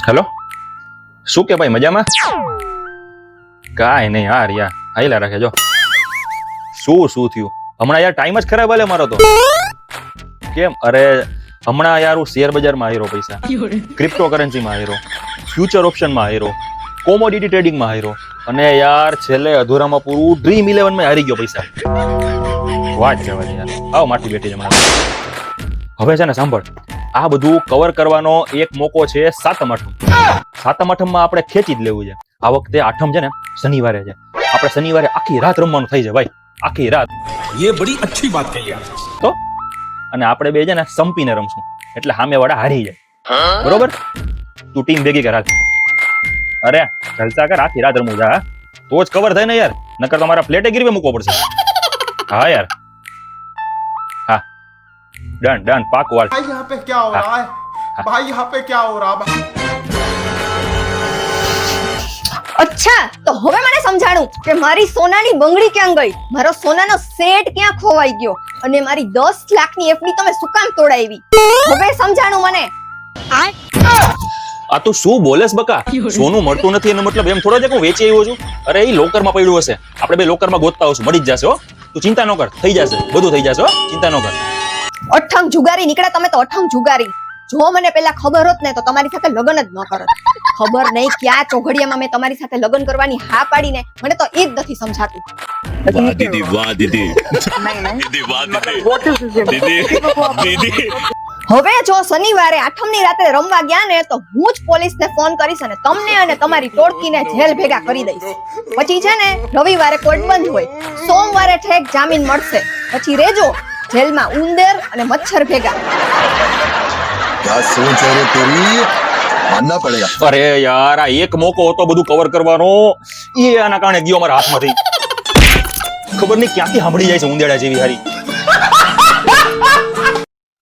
Hello, શું કે ભાઈ, મજામાં? કાંઈ નહીં યાર, હાઈલા રાખે જો. શું થયું હમણાં યાર? ટાઈમ જ ખરાબ હાલે મારો તો. કેમ? અરે હમણાં યાર હું શેર બજારમાં હાર્યો પૈસા, ક્રિપ્ટોકરન્સીમાં હાર્યો, ફ્યુચર ઓપ્શનમાં હાર્યો, કોમોડિટી ટ્રેડિંગમાં હાર્યો, અને યાર છેલ્લે અધૂરામાં પૂરું ડ્રીમ 11 માં હારી ગયો પૈસા. વાત જવા દે યાર, આવ માટી બેઠી હમણાં. હવે છે ને સાંભળ, આ બધું કવર કરવાનો એક મોકો છે સાતમ આઠમ. સાતમ આઠમમાં આપણે ખેંચી જ લેવું છે. આ વખતે આઠમ છે ને શનિવારે છે. આપણે શનિવારે આખી રાત રમવાનું થઈ છે ભાઈ, આખી રાત. ये बड़ी अच्छी बात कही यार. તો અને આપણે બે છે ને સંપીને રમશું, એટલે સામે વાળા હારી જાય. બરોબર? તું ટીમ ભેગી કર હાલ. અરે જલસા કર, આખી રાત રમવું જા, તો જ કવર થાય ને યાર, નકર તમારા પ્લેટે ગીરવે મૂકવો પડશે. હા યાર, હા ડન પાક વાળ. भाई यहाँ पे क्या हो रहा है? भाई यहाँ पे क्या हो रहा है? અચ્છા, તો હવે મને સમજાણું કે મારી સોનાની બંગડી ક્યાં ગઈ, મારો સોનાનો સેટ ક્યાં ખોવાઈ ગયો, અને મારી 10 લાખની એફડી તમે શું કામ તોડાવી. હવે સમજાણું મને. આ તું શું બોલેસ બકા? સોનું મળતું નથી એનો મતલબ એમ થોડો છે કે હું વેચી આવ્યો છું. અરે એ લોકરમાં પડ્યું હશે, આપણે બે લોકરમાં ગોતતા આવશું, મળી જ જશે હો. તું ચિંતા ન કર, થઈ જશે, બધું થઈ જશે હો, ચિંતા ન કર. અઠંગ જુગારી નીકળ્યા તમે તો, અઠંગ જુગારી. જો મને પેલા ખબર હોત ને તો તમારી સાથે લગ્ન જ ન કરત. ખબર નહીં ક્યાં ચોઘડિયામાં મેં તમારી સાથે લગ્ન કરવાની હા પાડીને, મને તો એ જ નથી સમજાતું. वाह दीदी, वाह दीदी, दीदी वाह दीदी, दीदी. હવે જો શનિવારે આઠમની રાત્રે રમવા ગયા ને તો હું જ પોલીસને ફોન કરીશ અને તમને અને તમારી ટોળકીને જેલ ભેગા કરી દઈશ. પછી છે ને રવિવારે કોર્ટ બંધ હોય, સોમવારે ઠેક જામીન મળશે, પછી રેજો જેલમાં ઉંદર અને મચ્છર ભેગા. क्या सोच है रे तेरी, मानना पड़ेगा. અરે યાર, આ એક મોકો હતો બધું કવર કરવાનો, એ આના કારણે ગયો મારા હાથમાંથી. ખબર નહીં ક્યાંથી સાંભળી જાય છે ઉંદેડા જેવી હારી.